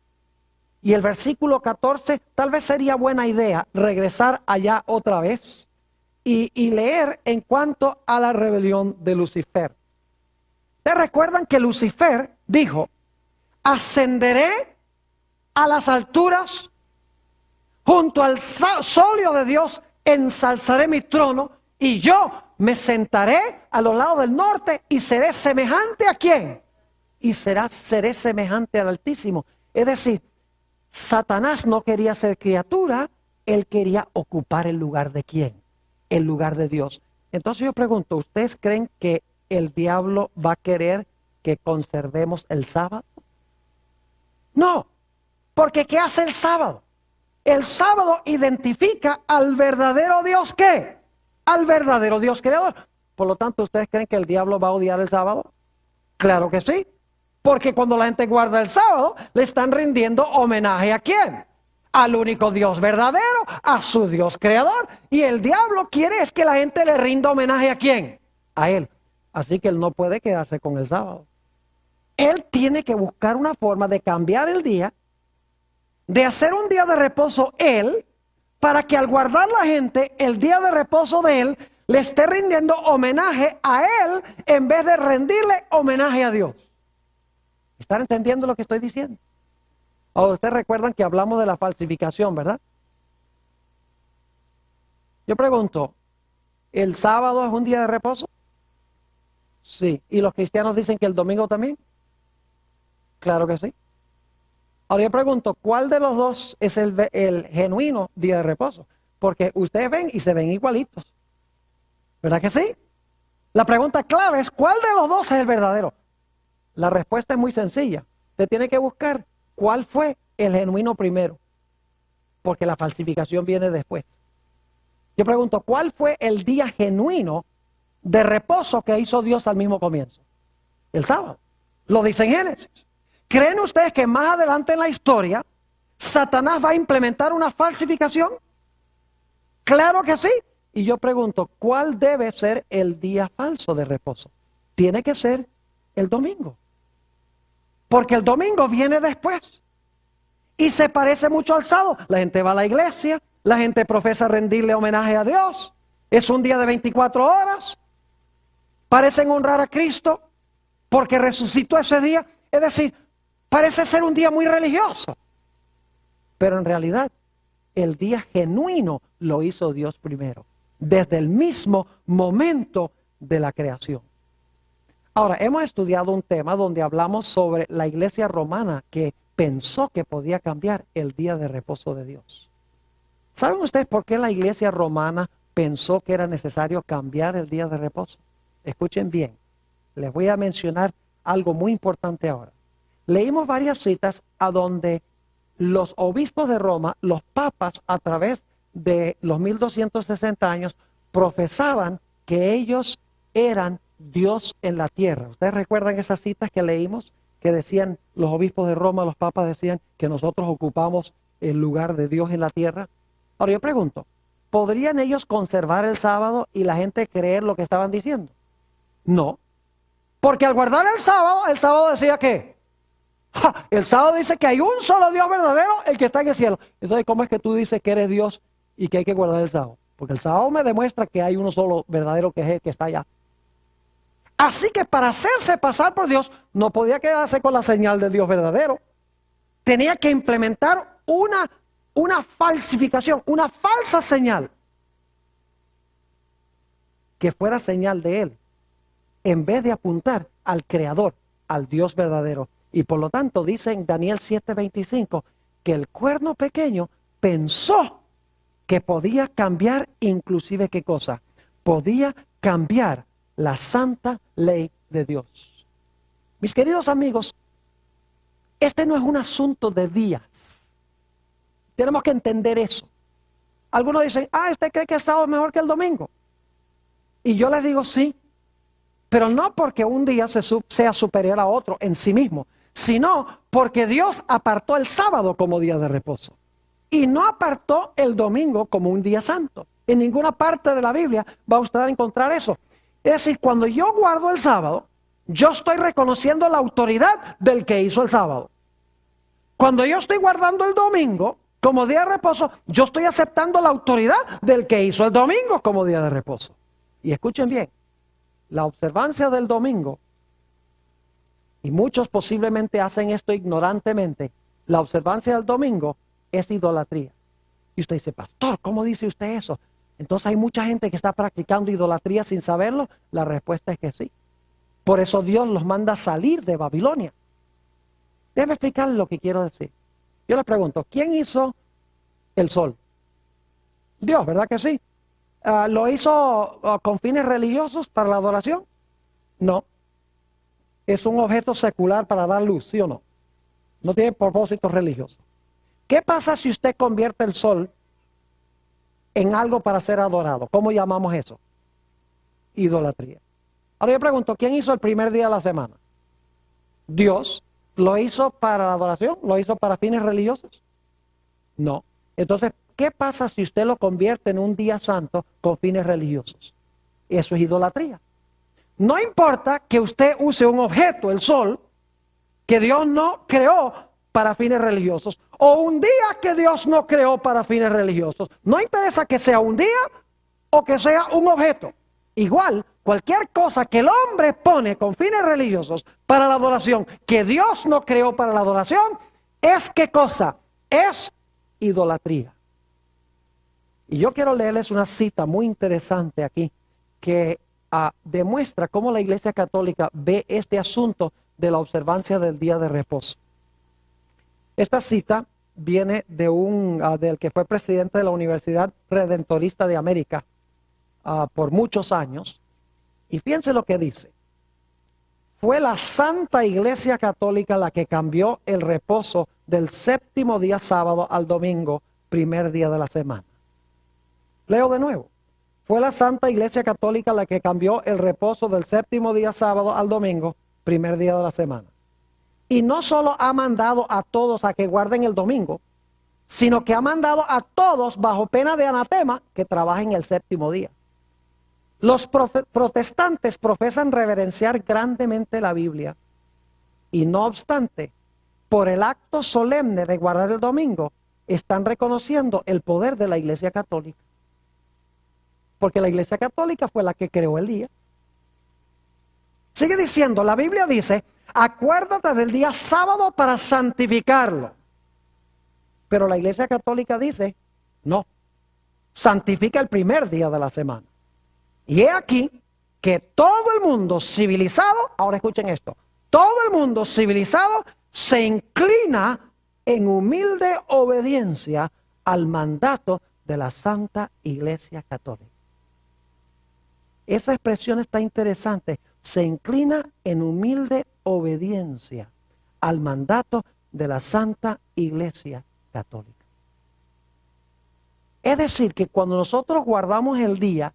y el versículo 14? Tal vez sería buena idea regresar allá otra vez y leer en cuanto a la rebelión de Lucifer. ¿Ustedes recuerdan que Lucifer dijo, ascenderé a las alturas, junto al solio de Dios ensalzaré mi trono, y yo me sentaré a los lados del norte y seré semejante ¿a quién? Y seré semejante al Altísimo. Es decir, Satanás no quería ser criatura, él quería ocupar el lugar de ¿quién? El lugar de Dios. Entonces yo pregunto, ¿ustedes creen que el diablo va a querer que conservemos el sábado? No, porque ¿qué hace el sábado? El sábado identifica al verdadero Dios ¿qué? Al verdadero Dios creador. Por lo tanto, ¿ustedes creen que el diablo va a odiar el sábado? Claro que sí. Porque cuando la gente guarda el sábado, le están rindiendo homenaje ¿a quién? Al único Dios verdadero, a su Dios creador. Y el diablo quiere es que la gente le rinda homenaje ¿a quién? A Él. Así que Él no puede quedarse con el sábado. Él tiene que buscar una forma de cambiar el día, de hacer un día de reposo Él, para que al guardar la gente, el día de reposo de Él, le esté rindiendo homenaje a Él, en vez de rendirle homenaje a Dios. ¿Están entendiendo lo que estoy diciendo? Ahora, ustedes recuerdan que hablamos de la falsificación, ¿verdad? Yo pregunto, ¿el sábado es un día de reposo? Sí. ¿Y los cristianos dicen que el domingo también? Claro que sí. Ahora yo pregunto, ¿cuál de los dos es el genuino día de reposo? Porque ustedes ven y se ven igualitos. ¿Verdad que sí? La pregunta clave es, ¿cuál de los dos es el verdadero? La respuesta es muy sencilla. Usted tiene que buscar cuál fue el genuino primero, porque la falsificación viene después. Yo pregunto, ¿cuál fue el día genuino de reposo que hizo Dios al mismo comienzo? El sábado. Lo dice en Génesis. ¿Creen ustedes que más adelante en la historia Satanás va a implementar una falsificación? Claro que sí. Y yo pregunto, ¿cuál debe ser el día falso de reposo? Tiene que ser el domingo. Porque el domingo viene después. Y se parece mucho al sábado. La gente va a la iglesia, la gente profesa rendirle homenaje a Dios. Es un día de 24 horas. Parecen honrar a Cristo porque resucitó ese día. Es decir, parece ser un día muy religioso. Pero en realidad, el día genuino lo hizo Dios primero, desde el mismo momento de la creación. Ahora, hemos estudiado un tema donde hablamos sobre la iglesia romana que pensó que podía cambiar el día de reposo de Dios. ¿Saben ustedes por qué la iglesia romana pensó que era necesario cambiar el día de reposo? Escuchen bien, les voy a mencionar algo muy importante ahora. Leímos varias citas a donde los obispos de Roma, los papas, a través de los 1260 años, profesaban que ellos eran Dios en la tierra. ¿Ustedes recuerdan esas citas que leímos? Que decían los obispos de Roma, los papas decían que nosotros ocupamos el lugar de Dios en la tierra. Ahora yo pregunto, ¿podrían ellos conservar el sábado y la gente creer lo que estaban diciendo? No. Porque al guardar el sábado decía que el sábado dice que hay un solo Dios verdadero, el que está en el cielo. Entonces, ¿cómo es que tú dices que eres Dios y que hay que guardar el sábado? Porque el sábado me demuestra que hay uno solo verdadero, que es el que está allá. Así que para hacerse pasar por Dios, no podía quedarse con la señal del Dios verdadero. Tenía que implementar una falsificación, una falsa señal, que fuera señal de Él, en vez de apuntar al Creador, al Dios verdadero. Y por lo tanto dice en Daniel 7:25 que el cuerno pequeño pensó que podía cambiar inclusive ¿qué cosa? Podía cambiar la santa ley de Dios. Mis queridos amigos, este no es un asunto de días. Tenemos que entender eso. Algunos dicen, ¿usted cree que el sábado es mejor que el domingo? Y yo les digo sí, pero no porque un día sea superior a otro en sí mismo, sino porque Dios apartó el sábado como día de reposo y no apartó el domingo como un día santo. En ninguna parte de la Biblia va usted a encontrar eso. Es decir, cuando yo guardo el sábado, yo estoy reconociendo la autoridad del que hizo el sábado. Cuando yo estoy guardando el domingo como día de reposo, yo estoy aceptando la autoridad del que hizo el domingo como día de reposo. Y escuchen bien, la observancia del domingo, y muchos posiblemente hacen esto ignorantemente, la observancia del domingo es idolatría. Y usted dice, pastor, ¿cómo dice usted eso? Entonces hay mucha gente que está practicando idolatría sin saberlo. La respuesta es que sí. Por eso Dios los manda a salir de Babilonia. Déjame explicarles lo que quiero decir. Yo les pregunto, ¿quién hizo el sol? Dios, ¿verdad que sí? ¿Lo hizo con fines religiosos para la adoración? No. Es un objeto secular para dar luz, ¿sí o no? No tiene propósito religioso. ¿Qué pasa si usted convierte el sol en algo para ser adorado? ¿Cómo llamamos eso? Idolatría. Ahora yo pregunto, ¿quién hizo el primer día de la semana? Dios. ¿Lo hizo para la adoración? ¿Lo hizo para fines religiosos? No. Entonces, ¿qué pasa si usted lo convierte en un día santo con fines religiosos? Eso es idolatría. No importa que usted use un objeto, el sol, que Dios no creó para fines religiosos, o un día que Dios no creó para fines religiosos. No interesa que sea un día o que sea un objeto. Igual, cualquier cosa que el hombre pone con fines religiosos para la adoración, que Dios no creó para la adoración, es ¿qué cosa? Es idolatría. Y yo quiero leerles una cita muy interesante aquí, que demuestra cómo la Iglesia Católica ve este asunto de la observancia del día de reposo. Esta cita viene de del que fue presidente de la Universidad Redentorista de América por muchos años. Y fíjense lo que dice. fue la Santa Iglesia Católica la que cambió el reposo del séptimo día sábado al domingo, primer día de la semana. Leo de nuevo. Fue la Santa Iglesia Católica la que cambió el reposo del séptimo día sábado al domingo, primer día de la semana. Y no solo ha mandado a todos a que guarden el domingo, sino que ha mandado a todos bajo pena de anatema que trabajen el séptimo día. Los protestantes profesan reverenciar grandemente la Biblia y no obstante, por el acto solemne de guardar el domingo, están reconociendo el poder de la Iglesia Católica. Porque la Iglesia Católica fue la que creó el día. Sigue diciendo, la Biblia dice, acuérdate del día sábado para santificarlo. Pero la Iglesia Católica dice, no, santifica el primer día de la semana. Y he aquí que todo el mundo civilizado, ahora escuchen esto, todo el mundo civilizado se inclina en humilde obediencia al mandato de la Santa Iglesia Católica. Esa expresión está interesante, se inclina en humilde obediencia al mandato de la Santa Iglesia Católica. Es decir, que cuando nosotros guardamos el día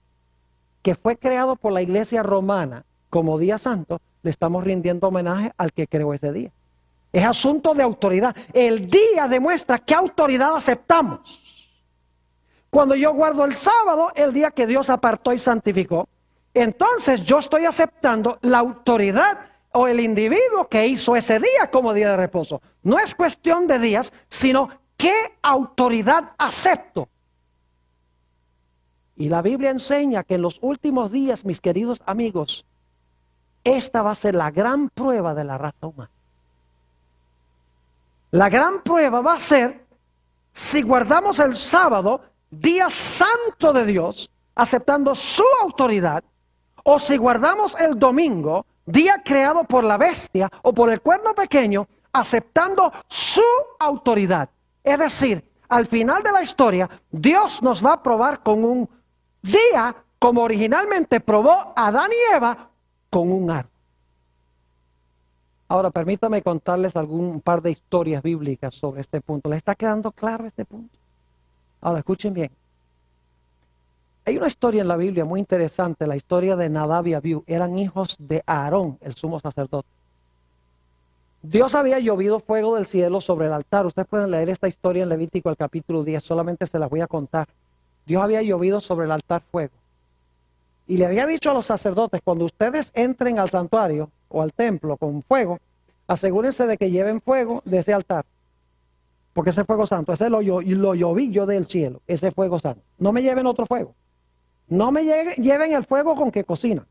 que fue creado por la Iglesia Romana como día santo, le estamos rindiendo homenaje al que creó ese día. Es asunto de autoridad. El día demuestra qué autoridad aceptamos. Cuando yo guardo el sábado, el día que Dios apartó y santificó, entonces yo estoy aceptando la autoridad o el individuo que hizo ese día como día de reposo. No es cuestión de días, sino qué autoridad acepto. Y la Biblia enseña que en los últimos días, mis queridos amigos, esta va a ser la gran prueba de la raza humana. La gran prueba va a ser si guardamos el sábado, día santo de Dios, aceptando su autoridad, o si guardamos el domingo, día creado por la bestia o por el cuerno pequeño, aceptando su autoridad. Es decir, al final de la historia, Dios nos va a probar con un día como originalmente probó a Adán y Eva con un árbol. Ahora permítame contarles un par de historias bíblicas sobre este punto. ¿Les está quedando claro este punto? Ahora escuchen bien. Hay una historia en la Biblia muy interesante, la historia de Nadab y Abiú. Eran hijos de Aarón, el sumo sacerdote. Dios había llovido fuego del cielo sobre el altar. Ustedes pueden leer esta historia en Levítico, el capítulo 10. Solamente se las voy a contar. Dios había llovido sobre el altar fuego. Y le había dicho a los sacerdotes, cuando ustedes entren al santuario o al templo con fuego, asegúrense de que lleven fuego de ese altar. Porque ese fuego santo, ese lo lloví yo del cielo, ese fuego santo. No me lleven otro fuego. No me lleven el fuego con que cocinan.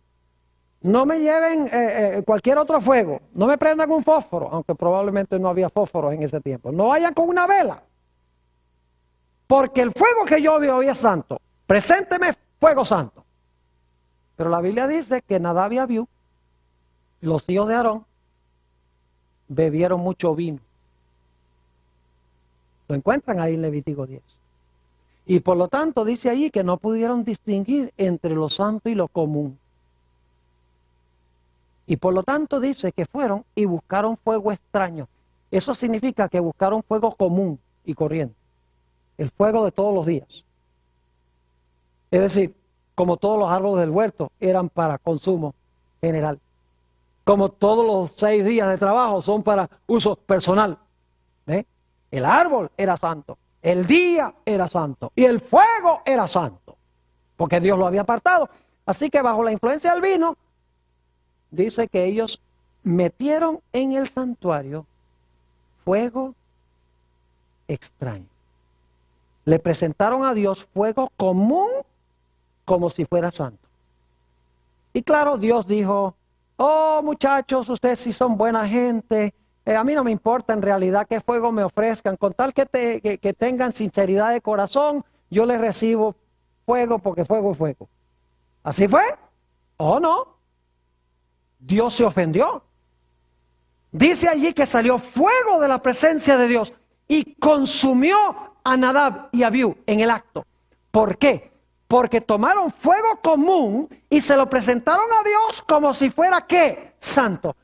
No me lleven cualquier otro fuego. No me prendan un fósforo, aunque probablemente no había fósforos en ese tiempo. No vayan con una vela. Porque el fuego que yo vi hoy es santo. Presénteme fuego santo. Pero la Biblia dice que Nadab y Abiú, los hijos de Aarón, bebieron mucho vino. Lo encuentran ahí en Levítico 10. Y por lo tanto dice allí que no pudieron distinguir entre lo santo y lo común. Y por lo tanto dice que fueron y buscaron fuego extraño. Eso significa que buscaron fuego común y corriente. El fuego de todos los días. Es decir, como todos los árboles del huerto eran para consumo general. Como todos los 6 días de trabajo son para uso personal. El árbol era santo, el día era santo y el fuego era santo. Porque Dios lo había apartado. Así que bajo la influencia del vino, dice que ellos metieron en el santuario fuego extraño. Le presentaron a Dios fuego común como si fuera santo. Y claro, Dios dijo, oh muchachos, ustedes sí son buena gente, a mí no me importa en realidad qué fuego me ofrezcan, con tal que tengan sinceridad de corazón, yo les recibo fuego porque fuego es fuego. ¿Así fue? ¿O no? Dios se ofendió. Dice allí que salió fuego de la presencia de Dios y consumió a Nadab y Abiú en el acto. ¿Por qué? Porque tomaron fuego común y se lo presentaron a Dios como si fuera ¿qué? Santo.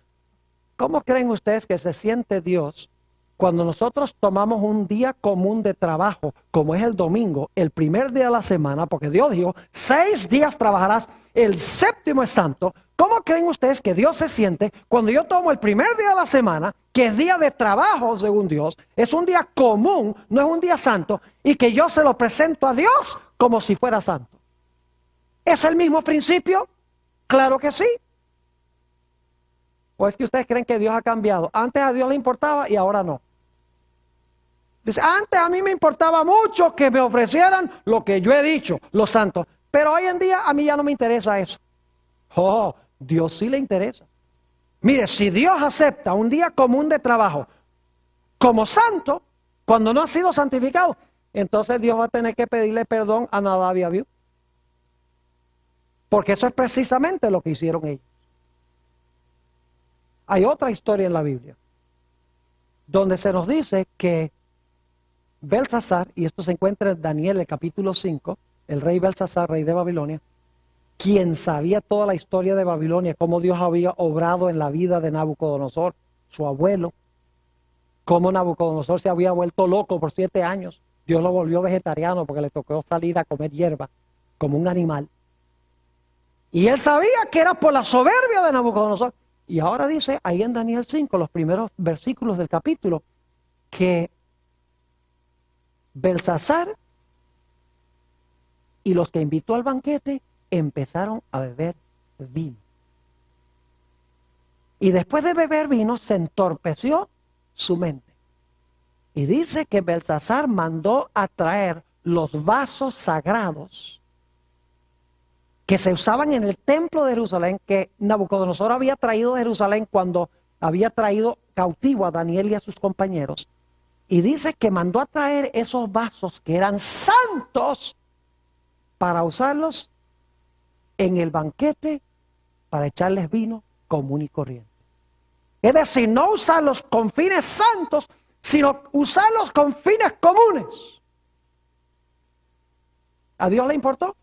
¿Cómo creen ustedes que se siente Dios cuando nosotros tomamos un día común de trabajo, como es el domingo, el primer día de la semana, porque Dios dijo, 6 días trabajarás, el séptimo es santo? ¿Cómo creen ustedes que Dios se siente cuando yo tomo el primer día de la semana, que es día de trabajo según Dios, es un día común, no es un día santo, y que yo se lo presento a Dios como si fuera santo? ¿Es el mismo principio? Claro que sí. ¿O es que ustedes creen que Dios ha cambiado? Antes a Dios le importaba y ahora no. Dice, antes a mí me importaba mucho que me ofrecieran lo que yo he dicho, los santos. Pero hoy en día a mí ya no me interesa eso. Oh, Dios sí le interesa. Mire, si Dios acepta un día común de trabajo como santo, cuando no ha sido santificado, entonces Dios va a tener que pedirle perdón a Nadab y Abiú. Porque eso es precisamente lo que hicieron ellos. Hay otra historia en la Biblia donde se nos dice que Belsasar, y esto se encuentra en Daniel, el capítulo 5, el rey Belsasar, rey de Babilonia, quien sabía toda la historia de Babilonia, cómo Dios había obrado en la vida de Nabucodonosor, su abuelo, cómo Nabucodonosor se había vuelto loco por 7 años, Dios lo volvió vegetariano porque le tocó salir a comer hierba como un animal. Y él sabía que era por la soberbia de Nabucodonosor. Y ahora dice ahí en Daniel 5, los primeros versículos del capítulo, que Belsasar y los que invitó al banquete empezaron a beber vino. Y después de beber vino se entorpeció su mente. Y dice que Belsasar mandó a traer los vasos sagrados que se usaban en el templo de Jerusalén, que Nabucodonosor había traído de Jerusalén cuando había traído cautivo a Daniel y a sus compañeros. Y dice que mandó a traer esos vasos que eran santos para usarlos en el banquete para echarles vino común y corriente. Es decir, no usarlos con fines santos, sino usarlos con fines comunes. ¿A Dios le importó?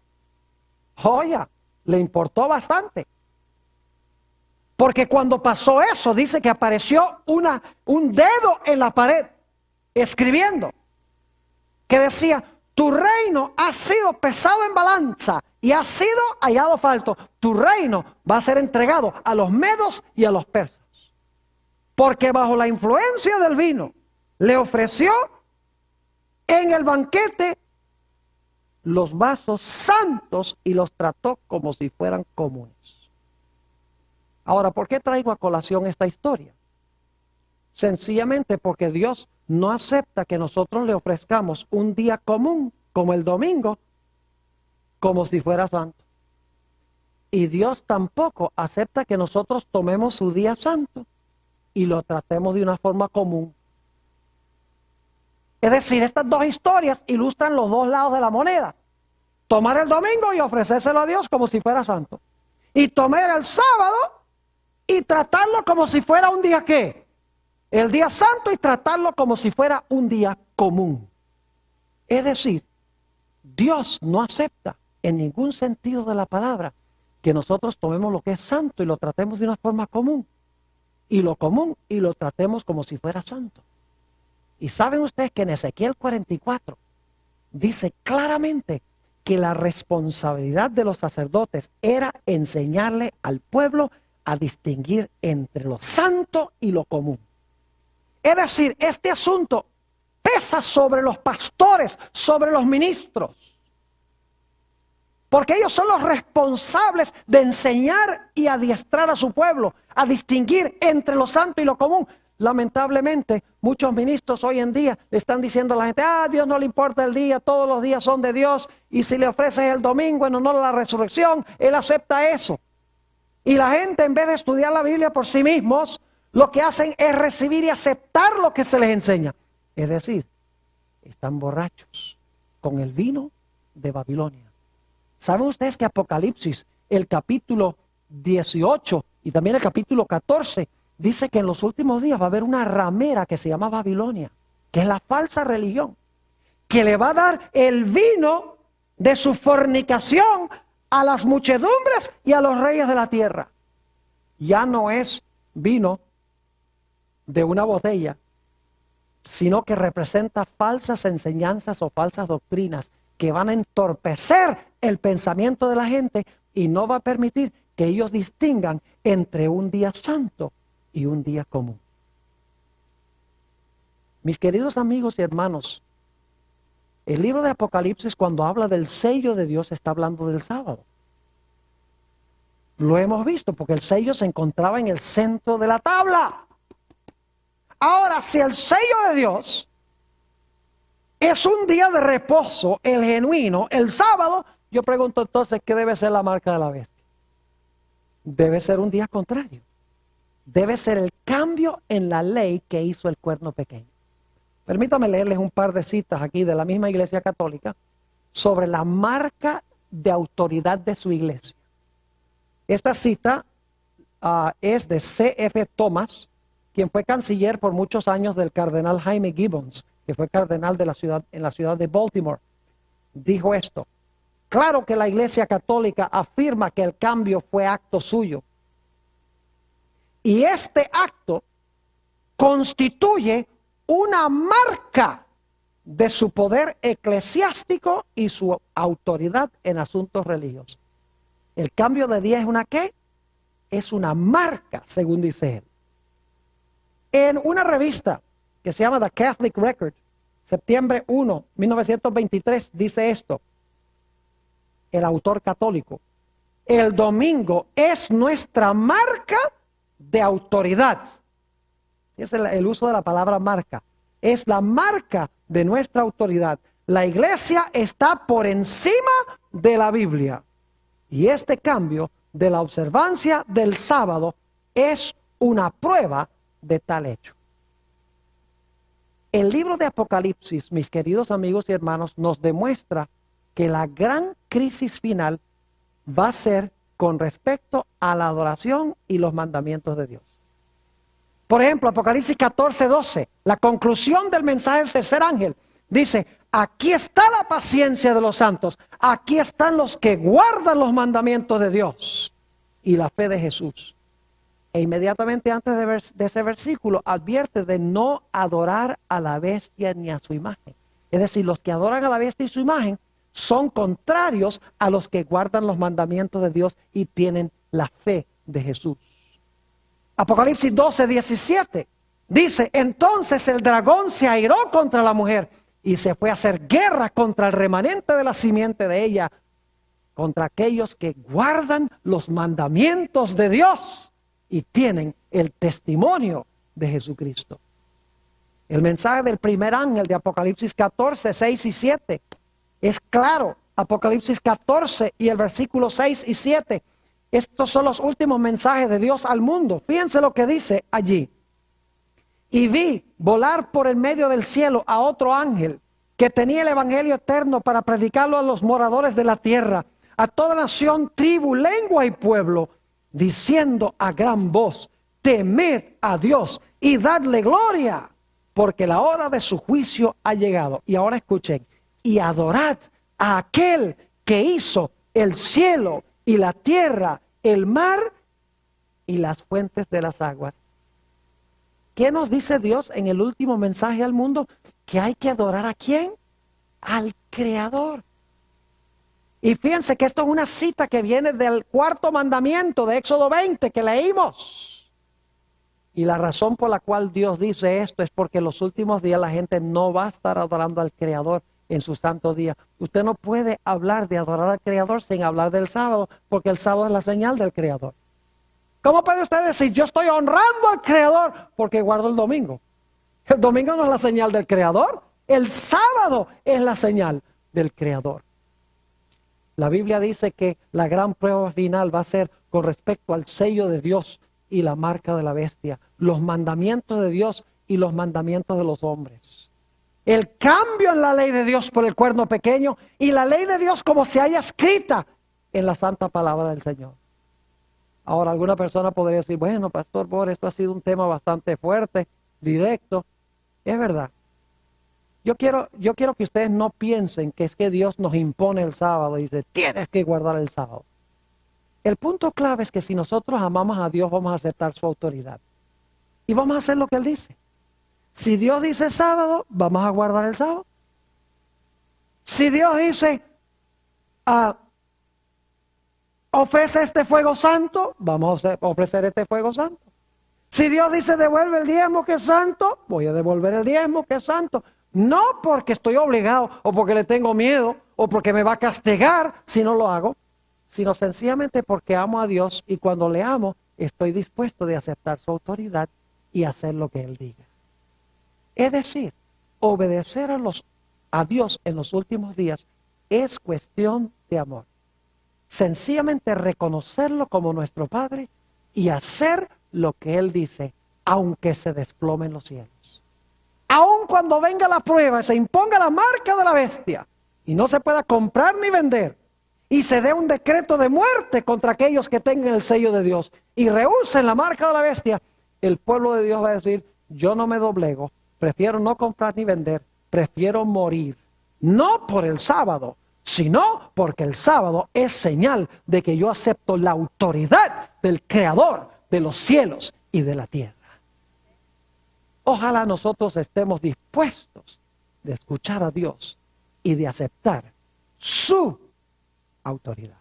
Oye, le importó bastante. Porque cuando pasó eso, dice que apareció un dedo en la pared, escribiendo, que decía, tu reino ha sido pesado en balanza y ha sido hallado falto. Tu reino va a ser entregado a los medos y a los persas. Porque bajo la influencia del vino, le ofreció en el banquete los vasos santos y los trató como si fueran comunes. Ahora, ¿por qué traigo a colación esta historia? Sencillamente porque Dios no acepta que nosotros le ofrezcamos un día común, como el domingo, como si fuera santo. Y Dios tampoco acepta que nosotros tomemos su día santo y lo tratemos de una forma común. Es decir, estas dos historias ilustran los dos lados de la moneda. Tomar el domingo y ofrecérselo a Dios como si fuera santo. Y tomar el sábado y tratarlo como si fuera un día ¿qué? El día santo, y tratarlo como si fuera un día común. Es decir, Dios no acepta en ningún sentido de la palabra que nosotros tomemos lo que es santo y lo tratemos de una forma común. Y lo común y lo tratemos como si fuera santo. Y saben ustedes que en Ezequiel 44 dice claramente que la responsabilidad de los sacerdotes era enseñarle al pueblo a distinguir entre lo santo y lo común. Es decir, este asunto pesa sobre los pastores, sobre los ministros. Porque ellos son los responsables de enseñar y adiestrar a su pueblo a distinguir entre lo santo y lo común. Lamentablemente, muchos ministros hoy en día le están diciendo a la gente, a Dios no le importa el día, todos los días son de Dios, y si le ofreces el domingo en honor a la resurrección, Él acepta eso. Y la gente, en vez de estudiar la Biblia por sí mismos, lo que hacen es recibir y aceptar lo que se les enseña. Es decir, están borrachos con el vino de Babilonia. ¿Saben ustedes que Apocalipsis, el capítulo 18 y también el capítulo 14, dice que en los últimos días va a haber una ramera que se llama Babilonia, que es la falsa religión, que le va a dar el vino de su fornicación a las muchedumbres y a los reyes de la tierra? Ya no es vino de una botella, sino que representa falsas enseñanzas o falsas doctrinas que van a entorpecer el pensamiento de la gente y no va a permitir que ellos distingan entre un día santo y un día común. Mis queridos amigos y hermanos, el libro de Apocalipsis, cuando habla del sello de Dios, está hablando del sábado. Lo hemos visto porque el sello se encontraba en el centro de la tabla. Ahora, si el sello de Dios es un día de reposo, el genuino, el sábado, yo pregunto entonces, ¿qué debe ser la marca de la bestia? Debe ser un día contrario. Debe ser el cambio en la ley que hizo el cuerno pequeño. Permítame leerles un par de citas aquí de la misma Iglesia Católica sobre la marca de autoridad de su iglesia. Esta cita es de C.F. Thomas, quien fue canciller por muchos años del cardenal Jaime Gibbons, que fue cardenal de en la ciudad de Baltimore. Dijo esto: claro que la Iglesia Católica afirma que el cambio fue acto suyo. Y este acto constituye una marca de su poder eclesiástico y su autoridad en asuntos religiosos. El cambio de día es una ¿qué? Es una marca, según dice él. En una revista que se llama The Catholic Record, septiembre 1, 1923, dice esto, el autor católico: el domingo es nuestra marca de autoridad. Es el uso de la palabra marca. Es la marca de nuestra autoridad. La iglesia está por encima de la Biblia. Y este cambio de la observancia del sábado es una prueba de tal hecho. El libro de Apocalipsis, mis queridos amigos y hermanos, nos demuestra que la gran crisis final va a ser con respecto a la adoración y los mandamientos de Dios. Por ejemplo, Apocalipsis 14:12, la conclusión del mensaje del tercer ángel, dice: aquí está la paciencia de los santos, aquí están los que guardan los mandamientos de Dios y la fe de Jesús. E inmediatamente antes de ese versículo advierte de no adorar a la bestia ni a su imagen. Es decir, los que adoran a la bestia y su imagen son contrarios a los que guardan los mandamientos de Dios y tienen la fe de Jesús. Apocalipsis 12:17 dice: entonces el dragón se airó contra la mujer y se fue a hacer guerra contra el remanente de la simiente de ella, contra aquellos que guardan los mandamientos de Dios y tienen el testimonio de Jesucristo. El mensaje del primer ángel de Apocalipsis 14:6 y 7 es claro. Apocalipsis 14 y el versículo 6 y 7. Estos son los últimos mensajes de Dios al mundo. Fíjense lo que dice allí. Y vi volar por el medio del cielo a otro ángel que tenía el evangelio eterno para predicarlo a los moradores de la tierra, a toda nación, tribu, lengua y pueblo, diciendo a gran voz: temed a Dios y dadle gloria, porque la hora de su juicio ha llegado. Y ahora escuchen: y adorad a aquel que hizo el cielo y la tierra, el mar y las fuentes de las aguas. ¿Qué nos dice Dios en el último mensaje al mundo? Que hay que adorar ¿a quién? Al Creador. Y fíjense que esto es una cita que viene del cuarto mandamiento de Éxodo 20 que leímos. Y la razón por la cual Dios dice esto es porque en los últimos días la gente no va a estar adorando al Creador en su santo día. Usted no puede hablar de adorar al Creador sin hablar del sábado, porque el sábado es la señal del Creador. ¿Cómo puede usted decir: yo estoy honrando al Creador porque guardo el domingo? El domingo no es la señal del Creador. El sábado es la señal del Creador. La Biblia dice que la gran prueba final va a ser con respecto al sello de Dios y la marca de la bestia, los mandamientos de Dios y los mandamientos de los hombres. El cambio en la ley de Dios por el cuerno pequeño y la ley de Dios como se haya escrita en la santa palabra del Señor. Ahora, alguna persona podría decir: bueno, Pastor Bohr, esto ha sido un tema bastante fuerte, directo. Es verdad. Yo quiero que ustedes no piensen que es que Dios nos impone el sábado y dice: tienes que guardar el sábado. El punto clave es que si nosotros amamos a Dios, vamos a aceptar su autoridad. Y vamos a hacer lo que Él dice. Si Dios dice sábado, vamos a guardar el sábado. Si Dios dice, ofrece este fuego santo, vamos a ofrecer este fuego santo. Si Dios dice, devuelve el diezmo que es santo, voy a devolver el diezmo que es santo. No porque estoy obligado, o porque le tengo miedo, o porque me va a castigar si no lo hago, sino sencillamente porque amo a Dios, y cuando le amo, estoy dispuesto de aceptar su autoridad y hacer lo que Él diga. Es decir, obedecer a Dios en los últimos días es cuestión de amor. Sencillamente reconocerlo como nuestro Padre y hacer lo que Él dice, aunque se desplomen los cielos. Aun cuando venga la prueba, se imponga la marca de la bestia y no se pueda comprar ni vender, y se dé un decreto de muerte contra aquellos que tengan el sello de Dios y rehúsen la marca de la bestia, el pueblo de Dios va a decir, yo no me doblego, prefiero no comprar ni vender, prefiero morir. No por el sábado, sino porque el sábado es señal de que yo acepto la autoridad del Creador de los cielos y de la tierra. Ojalá nosotros estemos dispuestos de escuchar a Dios y de aceptar su autoridad.